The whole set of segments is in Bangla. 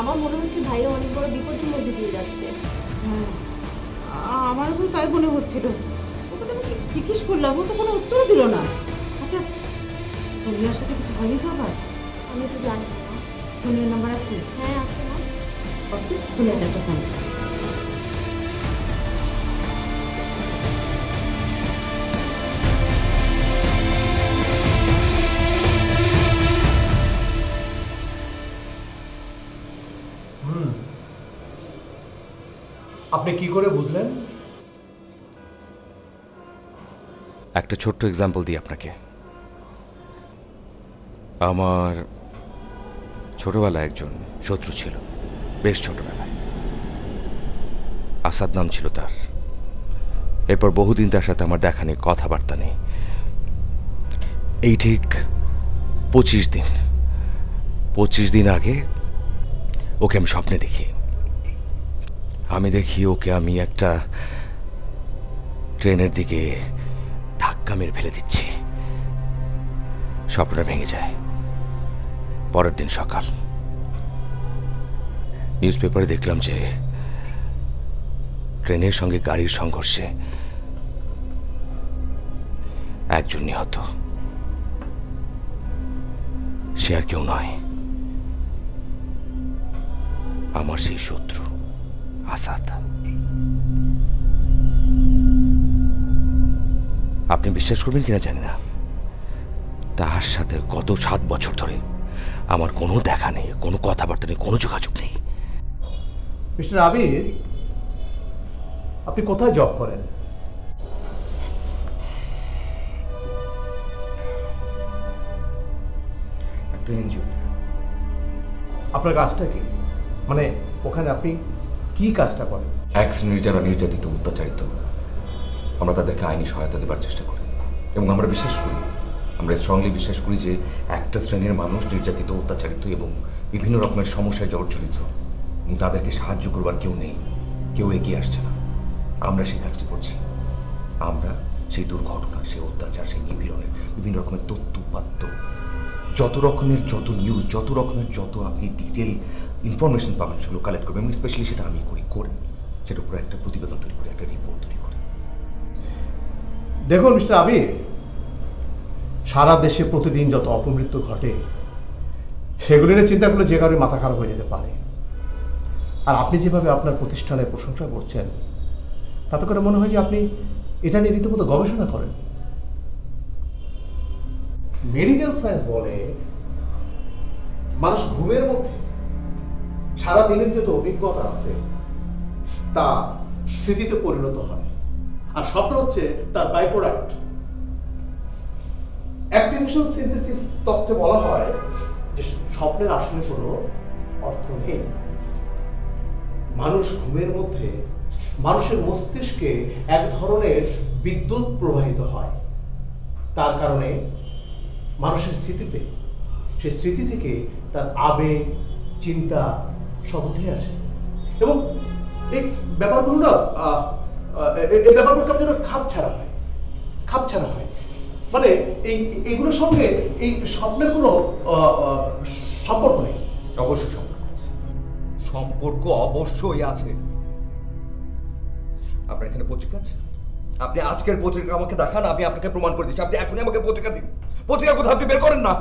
আমার মনে হচ্ছে ভাইয়া অনেক বড় বিপদের মধ্যে দিয়ে যাচ্ছে। আমারও তো তাই মনে হচ্ছিল। ওকে তো আমি কিছু জিজ্ঞেস করলাম, ও তো কোনো উত্তরও দিল না। আচ্ছা, সোনিয়ার সাথে কিছু হয়নি তো আবার? আমি তো জানি না। সোনিয়ার নাম্বার আছে? হ্যাঁ আছে না। সোনিয়ার একটা ফোন। আপনি কি করে বুঝলেন? একটা ছোট্ট এক্সাম্পল দিই আপনাকে। আমার ছোটবেলায় একজন শত্রু ছিল, বেশ ছোটবেলায়। আসাদ নাম ছিল তার। এরপর বহুদিন তার সাথে আমার দেখা নেই, কথাবার্তা নেই। এই ঠিক 25 দিন আগে ওকে আমি স্বপ্নে দেখি। ওকে আমি একটা ট্রেনের দিকে ধাক্কা মেরে ফেলে দিচ্ছি। স্বপ্নটা ভেঙে যায়। পরের দিন সকাল নিউজ পেপারে দেখলাম যে ট্রেনের সঙ্গে গাড়ির সংঘর্ষে একজন নিহত। সে আর কেউ নয়, আমার সেই শত্রু আসাদ। আপনি বিশ্বাস করবেন কিনা জানি না, তার সাথে গত 7 বছর ধরে আমার কোনো দেখা নেই, কোনো কথাবার্তা নেই, কোনো যোগাযোগ নেই। মিস্টার আবির, আপনি কোথায় জব করেন? একটা এনজিওতে। আপনার কাজটা কি? মানে ওখানে আপনি কি কাজটা করেন? এক শ্রেণীর যারা নির্যাতিত, অত্যাচারিত, আমরা তাদেরকে আইনি সহায়তা দেবার চেষ্টা করি। এবং আমরা স্ট্রংলি বিশ্বাস করি যে একটা শ্রেণীর মানুষ নির্যাতিত, অত্যাচারিত এবং বিভিন্ন রকমের সমস্যায় জর্জরিত, এবং তাদেরকে সাহায্য করবার কেউ নেই, কেউ এগিয়ে আসছে না। আমরা সেই কাজটি করছি। আমরা সেই দুর্ঘটনা, সেই অত্যাচার, সেই নিপীড়নের বিভিন্ন রকমের তথ্য, যত নিউজ, যত আপনি ডিটেল ইনফরমেশন পাবেন সেগুলো কালেক্ট করবেন, এবং স্পেশালি সেটা আমি করে সেটার উপরে একটা প্রতিবেদন তৈরি করি, একটা রিপোর্ট তৈরি করি। দেখুন মিস্টার আবির, সারা দেশে প্রতিদিন যত অপমৃত্যু ঘটে সেগুলি নিয়ে চিন্তা করলে যে কারোর মাথা খারাপ হয়ে যেতে পারে। আর আপনি যেভাবে আপনার প্রতিষ্ঠানের প্রশংসা করছেন, তাতে করে মনে হয় যে আপনি এটা নিয়ে রীতিমতো গবেষণা করেন। মেডিকেল সায়েন্স বলে মানুষ ঘুমের মধ্যে সারা দিনের যত অভিজ্ঞতা আছে তা স্মৃতিতে পরিণত হয়, আর স্বপ্ন হচ্ছে তার বাই প্রোডাক্ট। অ্যাক্টিভেশন সিনথেসিস তত্ত্বে বলা হয় যে স্বপ্নের আসলে কোনো অর্থ নেই। মানুষ ঘুমের মধ্যে মানুষের মস্তিষ্কে এক ধরনের বিদ্যুৎ প্রবাহিত হয়, তার কারণে মানুষের স্মৃতিতে, সে স্মৃতি থেকে তার আবেগ, চিন্তা সব উঠে আসে। এবং এই ব্যাপারগুলো না এই ব্যাপারগুলো কেমন যেন খাপছাড়া হয়। মানে এইগুলোর সঙ্গে এই স্বপ্নের কোনো সম্পর্ক নেই। অবশ্যই সম্পর্ক আছে, সম্পর্ক অবশ্যই আছে। আপনার এখানে পত্রিকা আছে? আপনি আজকের পত্রিকা আমাকে দেখান, আমি আপনাকে প্রমাণ করে দিচ্ছি। আপনি এখনই আমাকে পত্রিকা দিন। পত্রিকা কোথাও আপনি বের করেন না।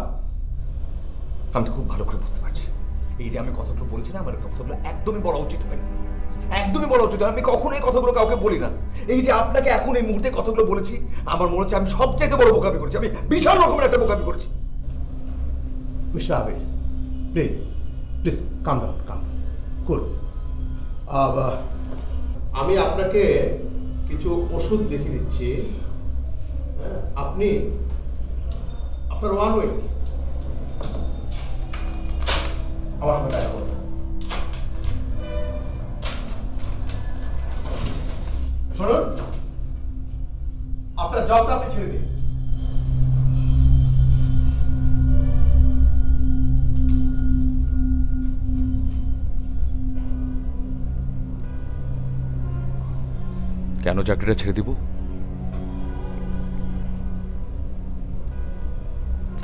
আমি তো খুব ভালো করে বুঝতে পারছি এই যে আমি কথাগুলো বলেছি না, আমার কথাগুলো একদমই বলা উচিত হয়নি, একদমই বলা উচিত। আমি কখনো এই কথাগুলো কাউকে বলি না। এই যে আপনাকে এখন এই মুহূর্তে কথাগুলো বলেছি, আমার মনে হচ্ছে আমি সবচেয়ে বড় বোকামি করেছি, আমি বিশাল রকমের একটা বোকামি করেছি। Mister Abir, please calm down, cool. আমি আপনাকে কিছু ওষুধ লিখে দিচ্ছি। আপনি আপনার 1 উইক আমার সঙ্গে দেখা করবেন। শুনুন, আপনার জবটা আপনি ছেড়ে দিন। কেন চাকরিটা ছেড়ে দিব?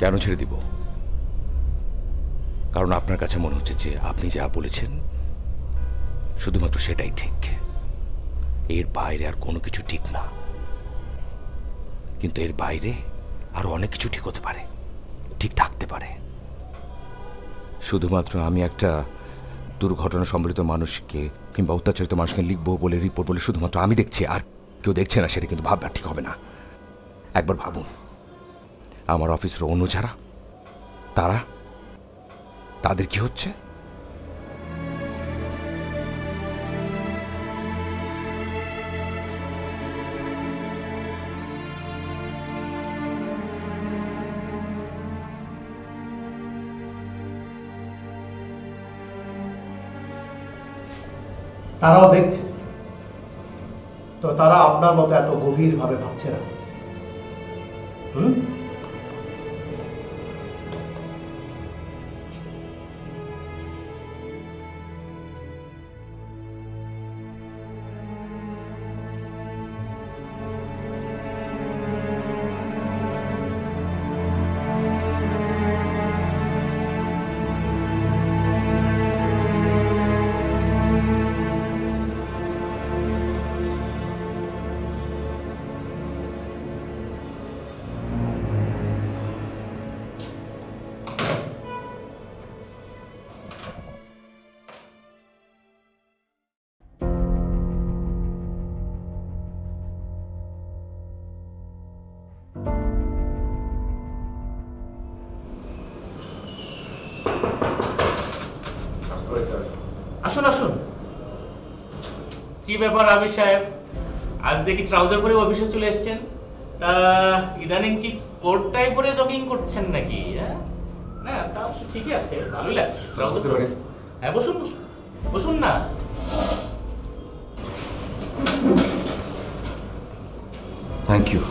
কেন ছেড়ে দিব? কারণ আপনার কাছে মনে হচ্ছে যে আপনি যা বলেছেন শুধুমাত্র সেটাই ঠিক, এর বাইরে আর কোনো কিছু ঠিক না। কিন্তু এর বাইরে আরো অনেক কিছু ঠিক হতে পারে, ঠিক থাকতে পারে। শুধুমাত্র আমি একটা দুর্ঘটনা সম্বলিত মানুষকে কিংবা অত্যাচারিত মানুষকে লিখবো বলে রিপোর্ট বলে শুধুমাত্র আমি দেখছি আর কেউ দেখছে না, সেটা কিন্তু ভাবনা ঠিক হবে না। একবার ভাবুন, আমার অফিসের অন্য যারা তাদের কি হচ্ছে? তারাও দেখছে, তবে তারা আপনার মতো এত গভীরভাবে ভাবছে না। আসুন আসুন। কি ব্যাপার আবির সাহেব, আজ দেখি ট্রাউজার পরে অফিসে চলে এসেছেন? তা ইদানিং কি কোট টাই পরে জগিং করছেন নাকি? না তা অবশ্য ঠিকই আছে, ভালোই লাগছে ট্রাউজার পরে। হ্যাঁ বসুন বসুন বসুন না। Thank you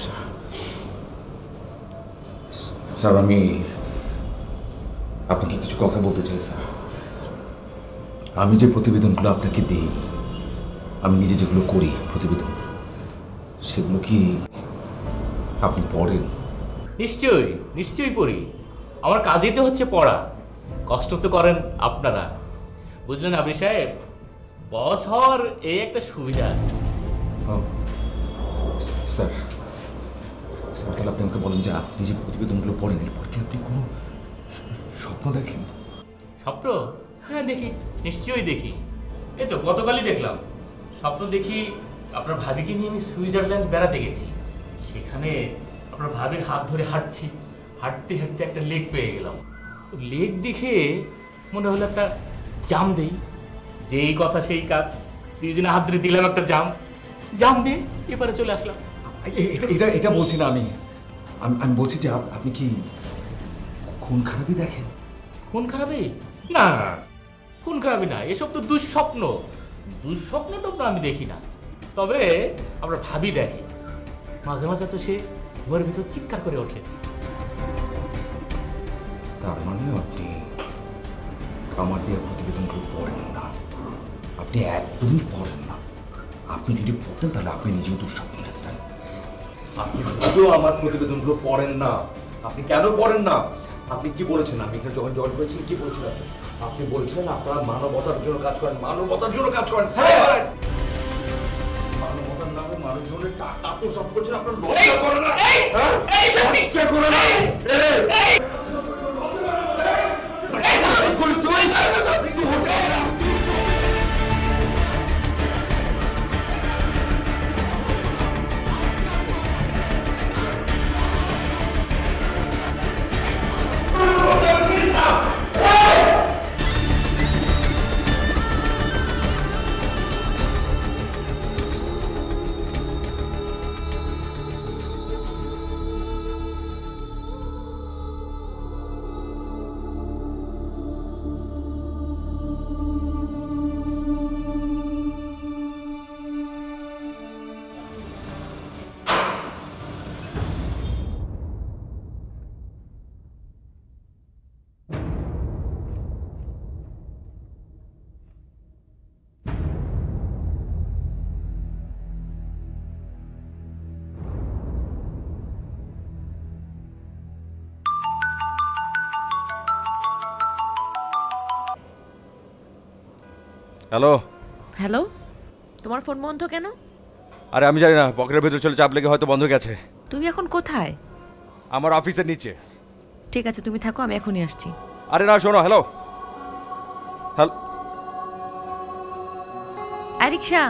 sir. স্যার আমি আপনাকে কিছু কথা বলতে চাই স্যার। আমি যে প্রতিবেদনগুলো আপনাকে দিই, আমি নিজে যেগুলো করি প্রতিবেদন, সেগুলো কি আপনি পড়েন? নিশ্চয়ই নিশ্চয়ই পড়ি, আমার কাজই তো হচ্ছে পড়া। কষ্ট তো করেন আপনারা, বুঝলেন আবির সাহেব? বস হওয়ার এই একটা সুবিধা। স্যার স্যার তাহলে আপনি আমাকে বলেন যে আপনি যে প্রতিবেদনগুলো পড়েন এরপর কি আপনি কোনো স্বপ্ন দেখেন? স্বপ্ন? হ্যাঁ দেখি, নিশ্চয়ই দেখি। এই তো গতকালই দেখলাম। স্বপ্ন দেখি আপনার ভাবিকে নিয়ে আমি সুইজারল্যান্ড বেড়াতে গেছি। সেখানে আপনার ভাবির হাত ধরে হাঁটছি, হাঁটতে হাঁটতে একটা লেক পেয়ে গেলাম। তো লেক দেখে মনে হলো একটা জাম দেই। যেই কথা সেই কাজ, দুইজনে হাত ধরে দিলাম একটা জাম দিয়ে এবারে চলে আসলাম। এটা বলছি না আমি আমি বলছি যে আপনি কি খুন খারাপই দেখেন? খুন খারাপই? না না, খুন খারাপই না, এসব তো দুঃস্বপ্ন। দুঃস্বপ্ন টপ্ন আমি দেখি না, তবে আমরা ভাবি দেখি। মাঝে মাঝে তো সে ঘরের ভিতর চিৎকার করে ওঠে। তার মানে আপনি আমার দেওয়া প্রতিবেদনগুলো পড়েন না, আপনি একদমই পড়েন না। আপনি যদি পড়তেন তাহলে আপনি নিজেও দুঃস্বপ্ন দেখতেন। আপনি শুধু আমার প্রতিবেদনগুলো পড়েন না। আপনি কেন পড়েন না? আপনি কি বলেছেন? আমি এখানে যখন জয়েন করেছেন কি বলছিলেন? আপনি বলছিলেন আপনারা মানবতার জন্য কাজ করেন, মানবতার জন্য কাজ করেন। হ্যাঁ, মানবতার নামে মানুষজনের টাকা তো সব করছেন, আপনার লজ্জা করে না? লজ্জা করে না? হ্যালো। হ্যালো, তোমার ফোন বন্ধ কেন? আরে আমি জানি না, পকেটের ভেতর চলে চাপ লেগে হয়তো বন্ধ হয়ে গেছে। তুমি এখন কোথায়? আমার অফিসের নিচে। ঠিক আছে, তুমি থাকো, আমি এখনই আসছি। আরে না, শোনো। Hello hello. রিক্সা।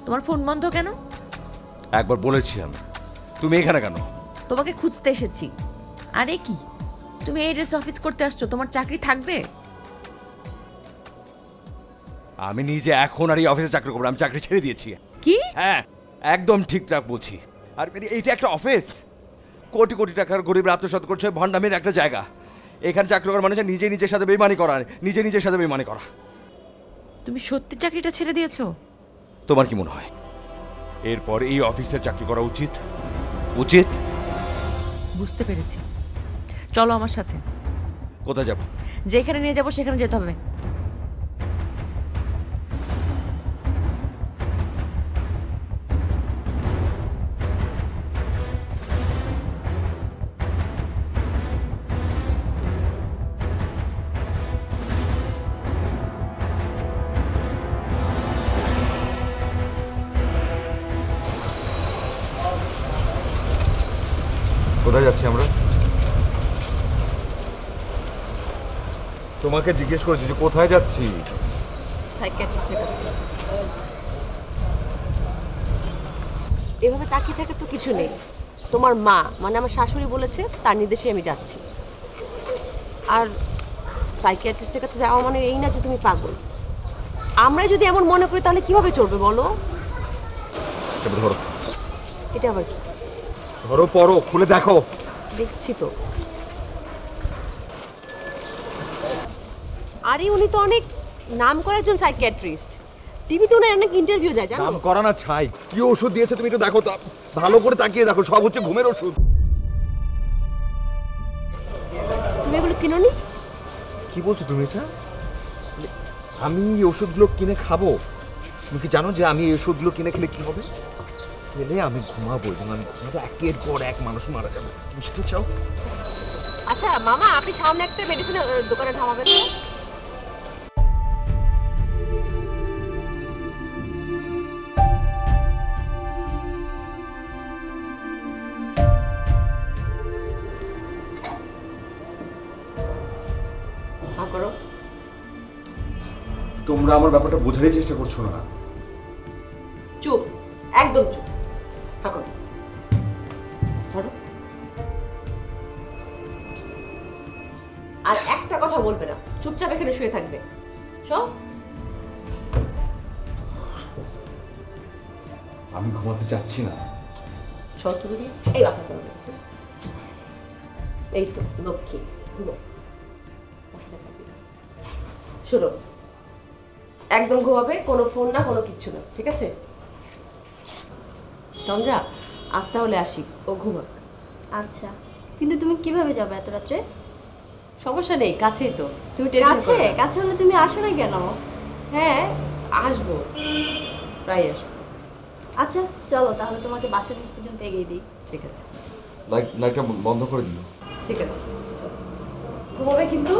তোমার ফোন বন্ধ কেন? একবার বলেছি আমি। তুমি এখানে কেন? তোমাকে খুঁজতে এসেছি। আরে কি, তুমি এই ড্রেস অফিস করতে আসছো, তোমার চাকরি থাকবে? আমি নিজে এখন আর এই অফিসে চাকরি করবো না, আমি চাকরি ছেড়ে দিয়েছি। কি? হ্যাঁ, একদম ঠিকঠাক বলছি। আর এইটা একটা অফিস, কোটি কোটি টাকার গরিব আত্মসাৎ করছে, ভণ্ডামির একটা জায়গা। এখানে চাকরি করার মানুষের নিজে নিজের সাথে বেইমানি করা, নিজের সাথে বেইমানি করা। তুমি সত্যি চাকরিটা ছেড়ে দিয়েছো? তোমার কি মনে হয় এরপর এই অফিসের চাকরি করা উচিত? উচিত? বুঝতে পেরেছি, চলো আমার সাথে। কোথায় যাব? যেখানে নিয়ে যাবো সেখানে যেতে হবে। কোথায় যাচ্ছি আমরা? তোমাকে জিজ্ঞেস করেছি যে কোথায় যাচ্ছি। সাইকিয়াট্রিস্টের কাছে। এভাবে তাকিয়ে থাকার তো কিছু নেই। তোমার মা মানে আমার শাশুড়ি বলেছে, তার নির্দেশে আমি যাচ্ছি। আর সাইকিয়াট্রিস্টের কাছে যাওয়া মানে এই না যে তুমি পাগল। আমরা যদি এমন মনে করি তাহলে কিভাবে চলবে বলো? ধরো। এটা আবার কি? ধরো, পড়ো, খুলে দেখো। দেখছি তো। আরে উনি তো অনেক নাম করা একজন সাইকিয়াট্রিস্ট। টিভিতে ওনার অনেক ইন্টারভিউ যায়, জানো? নাম করা না ছাই। কি ওষুধ দিয়েছে তুমি একটু দেখো তো, ভালো করে তাকিয়ে দেখো। সব হচ্ছে ঘুমের ওষুধ। তুমি এগুলো কিনোনি? কি বলছো তুমি এটা? আমি এই ওষুধগুলো কিনে খাবো? তুমি কি জানো যে আমি এই ওষুধগুলো কিনে খেলে কি হবে? খেলে আমি ঘুমাবো, এবং আমি ঘুমাবো, একের পর এক মানুষ মারা যাবে। তুমি সেটা চাও? আচ্ছা মামা, আপনি সামনে একটা মেডিসিনের দোকানে থামাবেন তো? হ্যাঁ করো। তোমরা আমার ব্যাপারটা বোঝারই চেষ্টা করছো না। চুপ, একদম চুপ। হ্যাঁ করো। ধরো। আর একটা কথা বলবে না, চুপচাপ এখানে শুয়ে থাকবে। সব। আমি ঘুমাতে চাচ্ছি না। সত্য তুমি এই মাথা করবে। এই তো লক্ষ্মী, ঘুমো। শোনো, একদম ঘুমাবে, কোনো ফোন না, কোনো কিচ্ছু না, ঠিক আছে? চন্দ্রা, আজ তাহলে আসি, ও ঘুমাক। আচ্ছা, কিন্তু তুমি কিভাবে যাবে এত রাত্রে? সমস্যা নেই, কাছেই তো, তুমি টেনশন করো না। কাছে হলে তুমি আসো না কেন? হ্যাঁ আসবো, প্রায় আসবো। আচ্ছা চলো তাহলে, তোমাকে বাসার নিচ পর্যন্ত এগিয়ে দিই। ঠিক আছে, লাইটটা বন্ধ করে দিল। ঠিক আছে, চলো। ঘুমাবে কিন্তু।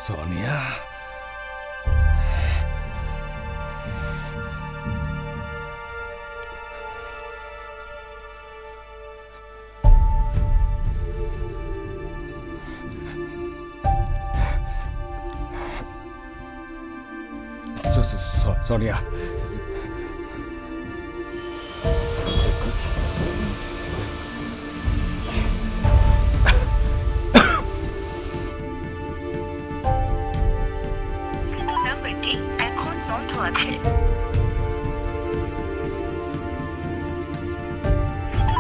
সোনিয়া, সোনিয়া, নাম্বারটি এখন বন্ধ আছে।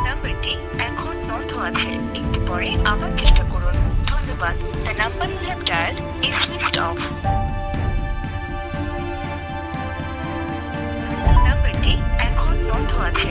নাম্বারটি এখন বন্ধ আছে, একটু পরে আবার চেষ্টা করুন। ধন্যবাদ। The number you have dialed is switched off. নাম্বারটি এখন বন্ধ আছে।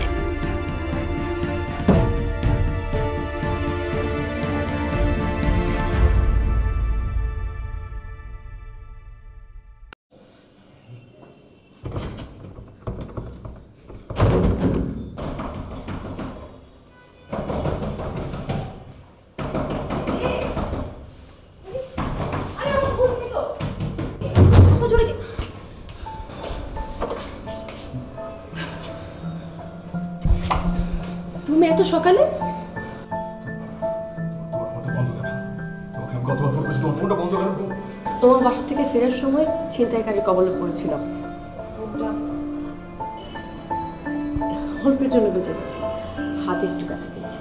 তুমি এত সকালে? তোমার বাসা থেকে ফেরার সময় ছিনতাইকারীর কবলে পড়েছিলাম। অল্পের জন্য বেঁচে গেছি, হাতে একটু ব্যথা পেয়েছি।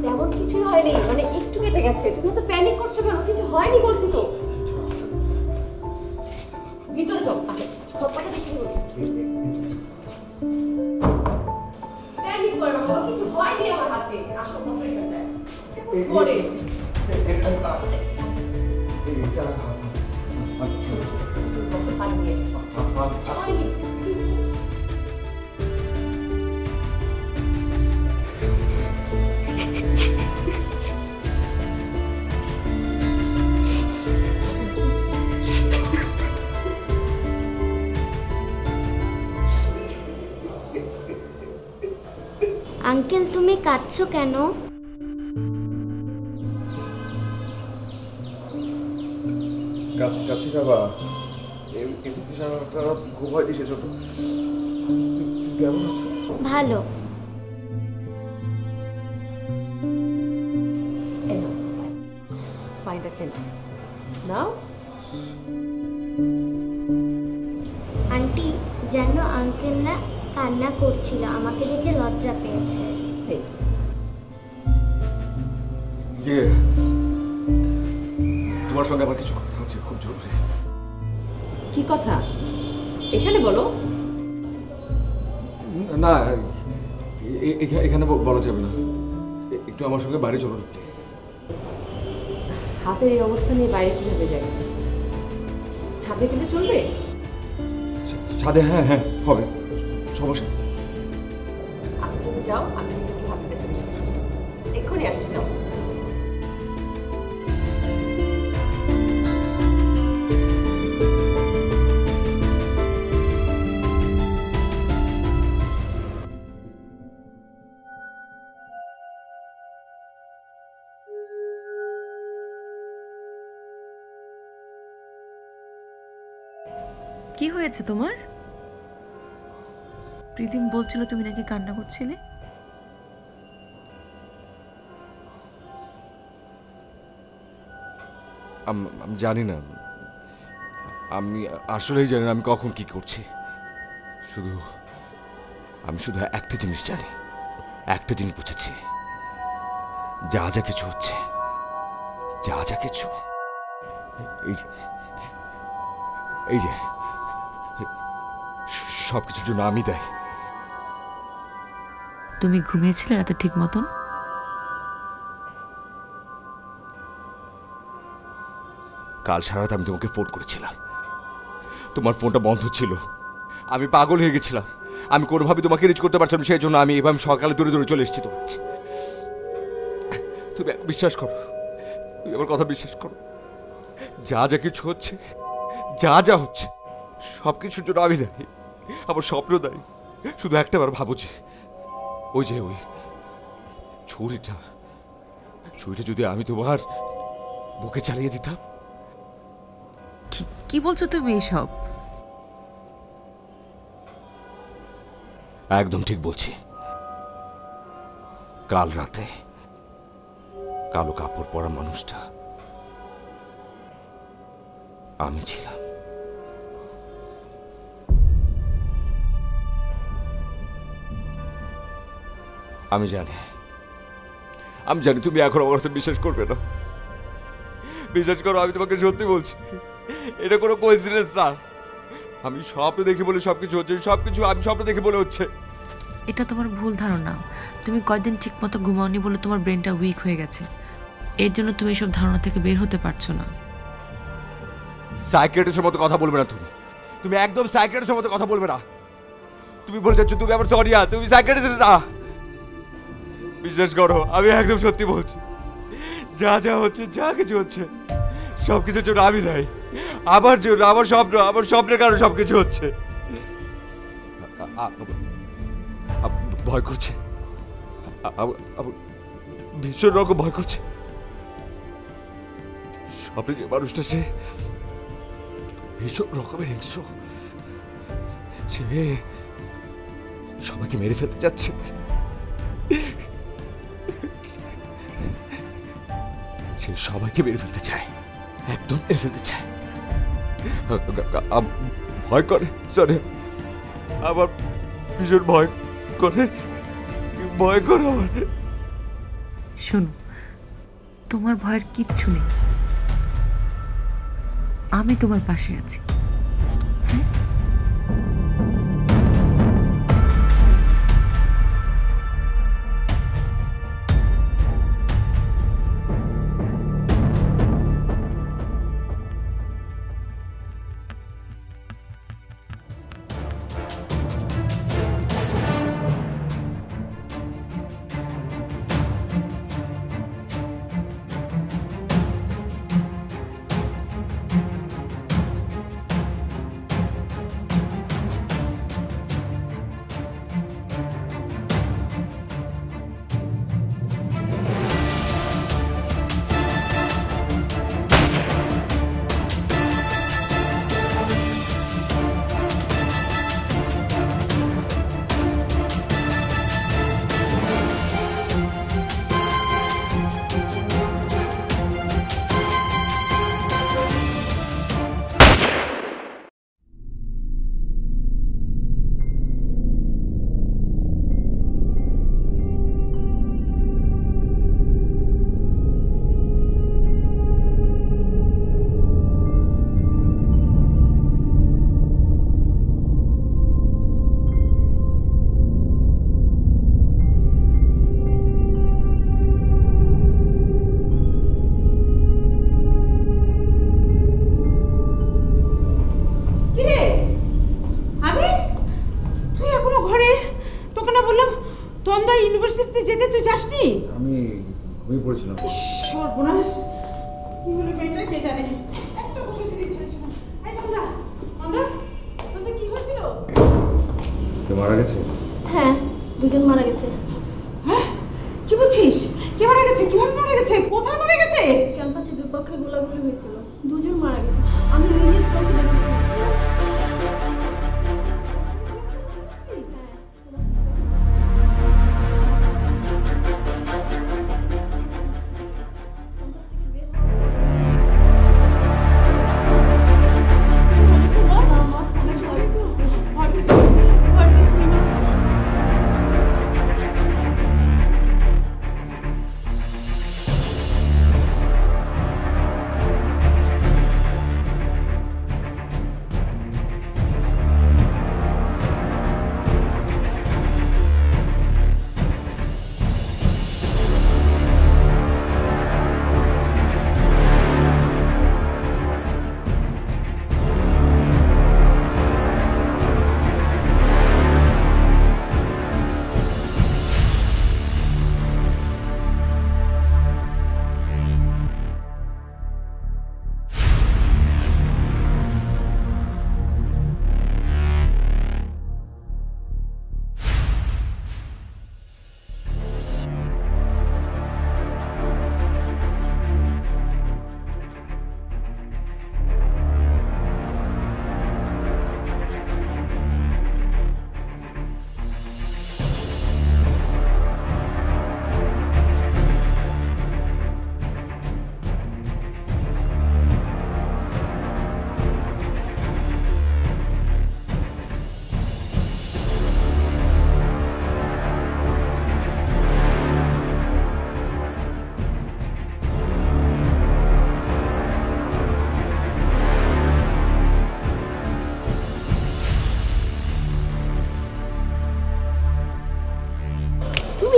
তেমন কিছুই হয়নি, মানে একটু কেটে গেছে। তুমি তো প্যানিক করছো কেন? কিছু হয়নি বলছি তো। ভিতরে যাও, আসো সবটা দেখি। প্যানিক করো না বাবা, কিছু হয়নি আমার হাতে। আসো বসো এখানে। পরে পানি নিয়ে এসছো। হয়নি। আঙ্কেল, তুমি কাঁদছো কেন? কাছি বাবা, এমনিতে সারাটা রাত ঘুম হয়নি সেজন্য। তুই কেমন আছো? ভালো। পানিটা খেয়ে নাও। আন্টি, জানো আঙ্কেল না কান্না করছিল, আমাকে দেখে লজ্জা পেয়েছে। তোমার সঙ্গে আমার কিছু কথা আছে, খুব জরুরি। কি কথা? এখানে বলো। না, এখানে বলা যাবে না। একটু আমার সঙ্গে বাইরে চলো প্লিজ। হাতের এই অবস্থা নিয়ে বাইরে কিভাবে যাই? ছাদে গেলে চলবে? ছাদে? হ্যাঁ হ্যাঁ, হবে, সমস্যা। আচ্ছা তুমি যাও, আমি একটু হাতের কাছে নিয়ে আসছি। এক্ষুনি আসছি, যাও। কি হয়েছে তোমার? প্রীতিম বলছিল তুমি নাকি কান্না করছিলে। আমি জানি না, আমি আসলেই জানি না আমি কখন কি করছি। আমি শুধু একটা জিনিস জানি, একটা জিনিস বুঝেছি, যা যা কিছু হচ্ছে, যা যা কিছু, এই যে সবকিছুর জন্য আমি দায়ী। তুমি ঘুমিয়েছিলে রাতে ঠিক মতন? কাল সারা রাত আমি তোমাকে ফোন করেছিলাম, তোমার ফোনটা বন্ধ ছিল। আমি পাগল হয়ে গেছিলাম, আমি কোনোভাবে তোমাকে রিচ করতে পারছিলাম, সেই জন্য আমি এভাবে সকালে দূরে দূরে চলে এসেছি তোমার কাছে। তুমি বিশ্বাস করো, তুমি আমার কথা বিশ্বাস করো, যা যা কিছু হচ্ছে, যা যা হচ্ছে, সব কিছুর জন্য আমি দায়ী, আমার স্বপ্ন দায়ী। শুধু একটাবার ভাবছি, ওই যে ওই ছুরিটা যদি আমি তোমার বুকে চালিয়ে দিতাম। কি বলছো তুমি এসব? একদম ঠিক বলছি। কাল রাতে কালো কাপড় পরা মানুষটা আমি ছিলাম। আমি জানি তুমি এখন আমার কথা বিশ্বাস করবে না। বিশ্বাস করো, আমি তোমাকে সত্যি বলছি, এটা কোনো কোইন্সিডেন্স না। আমি স্বপ্ন দেখি বলে সবকিছু হচ্ছে, সবকিছু আমি স্বপ্ন দেখি বলে হচ্ছে। এটা তোমার ভুল ধারণা। তুমি কয়েকদিন ঠিক মতো ঘুমাওনি বলে তোমার ব্রেনটা উইক হয়ে গেছে, এর জন্য তুমি এসব ধারণা থেকে বের হতে পারছো না। সাইকিয়াট্রিস্টের মতো কথা বলবে না তুমি একদম সাইকিয়াট্রিস্টের মতো কথা বলবে না। তুমি বলে যাচ্ছ তুমি আমার সরিয়া, তুমি সাইকিয়াট্রিস্ট না। বিশ্বাস করো, আমি একদম সত্যি বলছি। যা হচ্ছে, যা কিছু হচ্ছে, সবকিছুর জন্য আমি দায়ী। আমার জন্য, আমার স্বপ্নের কারণে সবকিছু হচ্ছে। ভয় করছে, ভীষণ রকম ভয় করছে। স্বপ্নে যে মানুষটা, সে ভীষণ রকমের হিংস্র। সে সবাইকে মেরে ফেলতে যাচ্ছে। সে সবাইকে মেরে ফেলতে চায়, একদম মেরে ফেলতে চায়। ভয় করে, আমার ভীষণ ভয় করে আমার। শোনো, তোমার ভয়ের কিচ্ছু নেই, আমি তোমার পাশে আছি। ইউনিভার্সিটিতে যেতে তুই যাসনি? আমি ঘুমিয়ে পড়েছিলাম। সর্বনাশ, কি হলো মেয়েটা কে জানে। একটা কথা যদি ছিলিস না। এই তোমরা তোমরা কি হয়েছিল? কে মারা গেছে? হ্যাঁ, দুজন মারা গেছে। হ্যাঁ, কি বলছিস? কে মারা গেছে? কিভাবে মারা গেছে? কোথায় মারা গেছে? ক্যাম্পাসে দুই পক্ষে গোলাগুলি হয়েছিল, দুজন মারা গেছে। আমি নিজের চোখে দেখেছি।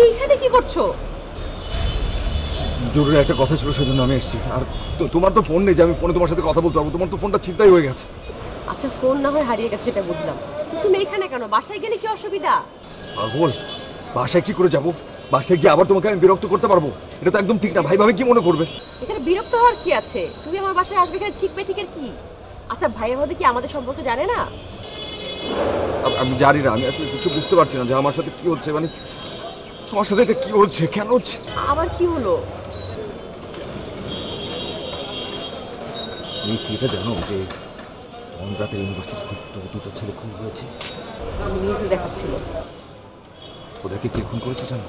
এখানে কি করছো? জরুরি একটা কথা ছিল, সেজন্য আমি এসেছি। আর তোমার তো ফোন নেই যে আমি ফোনে তোমার সাথে কথা বলতে পারবো। তোমার তো ফোনটা ছিনতাই হয়ে গেছে। আচ্ছা, ফোন না হয় হারিয়ে গেছে সেটা বুঝলাম, তো তুমি এখানে কেন? বাসায় গেলে কি অসুবিধা? পাগল, বাসায় কি করে যাব? বাসায় গিয়ে আবার তোমাকে আমি বিরক্ত করতে পারবো? এটা তো একদম ঠিক না। ভাই ভাবে কি মনে করবে? এখানে বিরক্ত হওয়ার কি আছে? তুমি আমার বাসায় আসবে, এখানে ঠিক বেঠিকের কি? আচ্ছা, ভাইয়া ভাবে কি আমাদের সম্পর্কে জানে না? আমি জানি না, আমি আসলে কিছু বুঝতে পারছি না যে আমার সাথে কি হচ্ছে। মানে তোমার সাথে এটা কি হচ্ছে, কেন হচ্ছে? আবার কি হলো? তুমি কি এটা জানো যে রাতের ইউনিভার্সিটি দুটো ছেলে খুন হয়েছে? আমি নিজে দেখাচ্ছিল। ওদেরকে কে খুন করেছে জানো?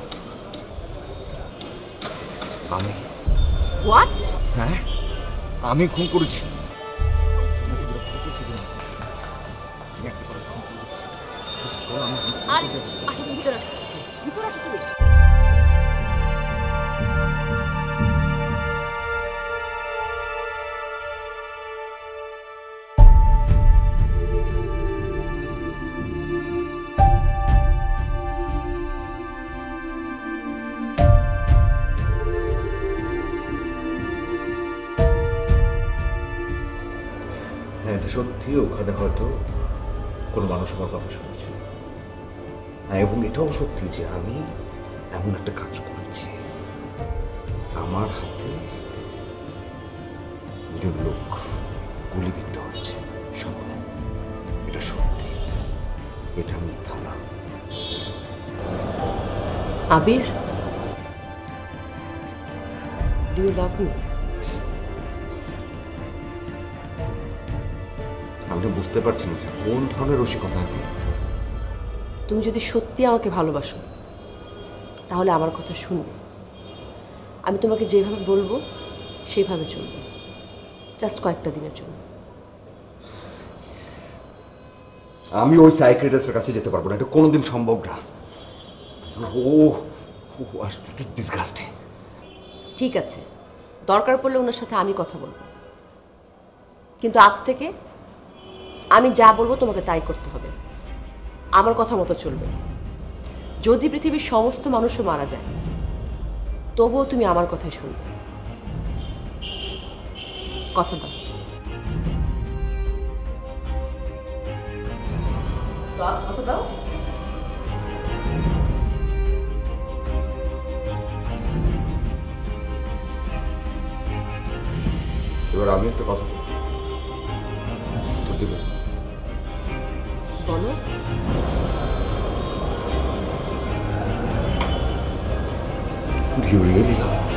আমি। হোয়াট? হ্যাঁ, আমি খুন করেছি। ভিতরে আসো, ভিতরে আসো তুমি। হ্যাঁ, এটা সত্যি। ওখানে হয়তো কোনো মানুষ আমার কথা শুনেছে। হ্যাঁ, এবং এটাও সত্যি যে আমি এমন একটা কাজ করেছি, আমার হাতে দুজন লোক গুলিবিদ্ধ হয়েছে। স্বপ্ন, এটা সত্যি, এটা মিথ্যা না। আবির, ডু ইউ লাভ মি? আমি তো বুঝতে পারছি না কোন ধরনের রসিকতা এখন। তুমি যদি সত্যি আমাকে ভালোবাসো তাহলে আমার কথা শুনবে। আমি তোমাকে যেভাবে বলবো সেইভাবে চলবে, জাস্ট কয়েকটা দিনের জন্য। আমি ওই সাইকিয়াট্রিস্টের কাছে যেতে পারবো না, এটা কোনোদিন সম্ভব না। ও ডিসগাস্টিং। ঠিক আছে, দরকার পড়লে ওনার সাথে আমি কথা বলবো, কিন্তু আজ থেকে আমি যা বলবো তোমাকে তাই করতে হবে, আমার কথা মতো চলবে। যদি পৃথিবীর সমস্ত মানুষও মারা যায় তবুও তুমি আমার কথাই শুনবে। কথা দাও। কথা দাও। এবার আমি একটা কথা বলবো, উত্তর দিবে? বলো। Do you really love me?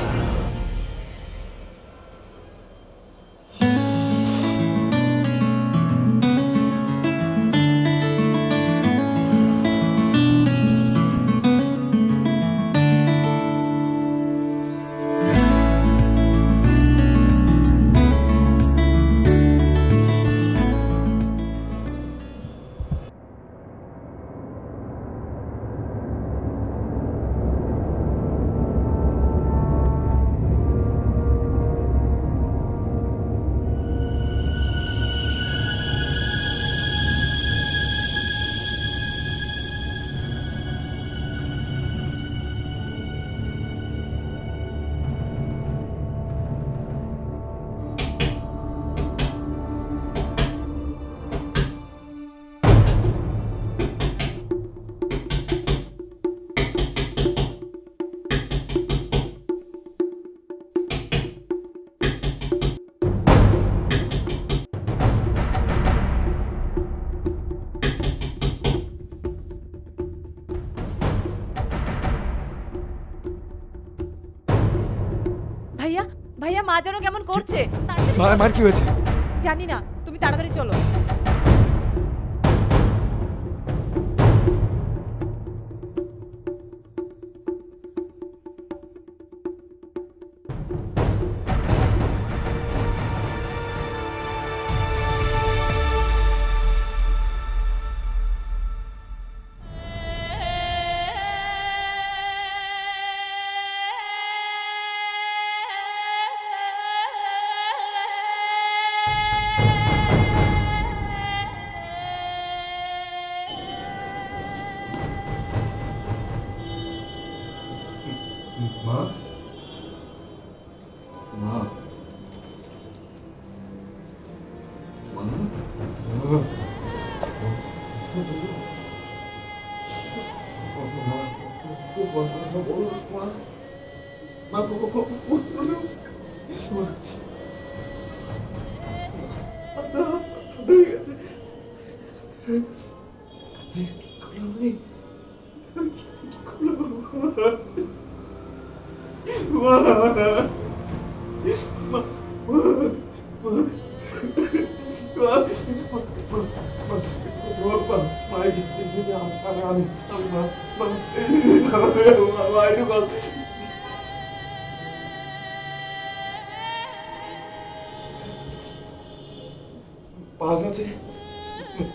ভাইয়া, ভাইয়া মা যেন কেমন করছে। মার কি হয়েছে? জানি না, তুমি তাড়াতাড়ি চলো।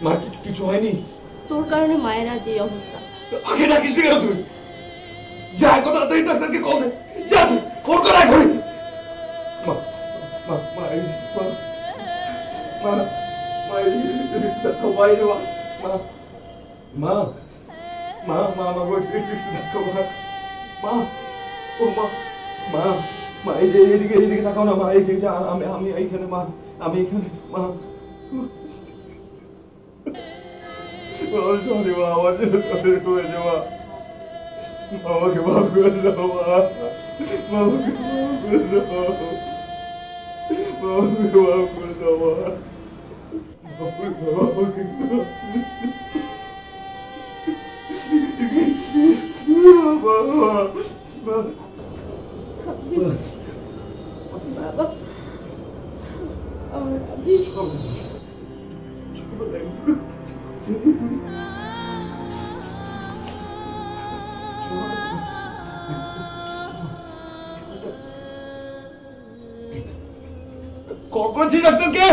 মার কিছু হয়নি? তোর কারণে মায়ের আজ এই অবস্থা। আগে ডাকিস কেন তুই? যা কথা তাই ডাক্তারকে কল দে। যা তুই ফোন কর এখন। মা মা মা মা মা দেখো ভাই মা মা মা মা মা বই দেখো মা ও মা মা মা এই যে এদিকে তাকাও না মা। এই যে আমি এইখানে মা, আমি এখানে মা। সরি মা, আমার জন্য তোদের হয়েছে মা। আমাকে মাফ করে দাও মা, আমাকে মাফ করে দাও, আমাকে মাফ করে দাও মা, মাফ করে দাও আমাকে। বাবা আমার কল করেছি ডাক্তারকে?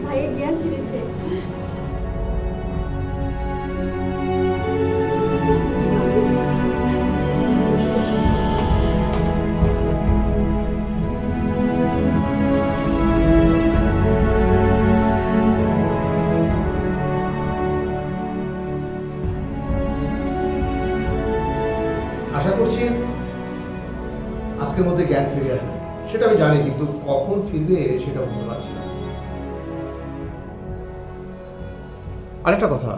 ভাইয়ের জ্ঞান ফিরেছে। আশা করছি আজকের মধ্যে জ্ঞান ফিরে আসবে, সেটা আমি জানি, কিন্তু কখন ফিরবে সেটা বলতে পারছি না। আরেকটা কথা,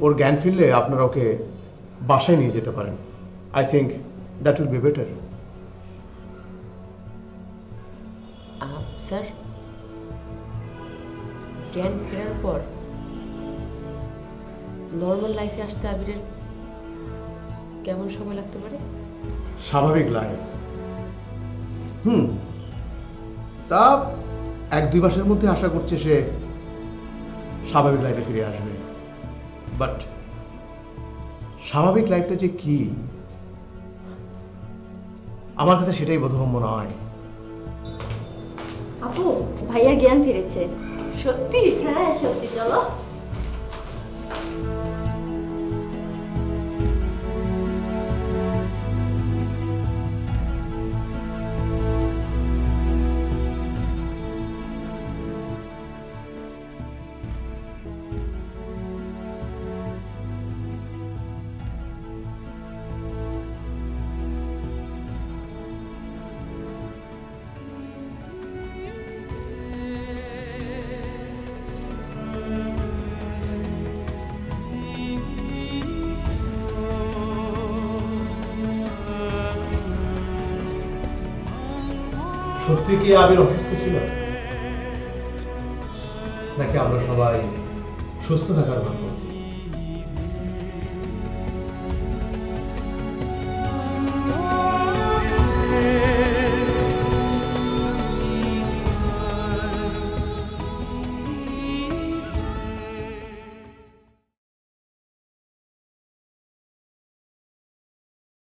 ওর জ্ঞান ফিরলে আপনারা ওকে বাসায় নিয়ে যেতে পারেন। I think that will be better. Sir, জ্ঞান ফেরার পর নর্মাল লাইফে আসতে আবিরের কেমন সময় লাগতে পারে? স্বাভাবিক লাইফ, তা 1-2 মাসের মধ্যে আশা করছে সে স্বাভাবিক লাইফে ফিরে আসবে। বাট স্বাভাবিক লাইফটা যে কি, আমার কাছে সেটাই বোধগম্য নয়। আপু, ভাইয়ার জ্ঞান ফিরেছে। সত্যি? হ্যাঁ সত্যি, চলো। সত্যি কি আবির অসুস্থ ছিল, নাকি আমরা সবাই সুস্থ থাকার ভান করো।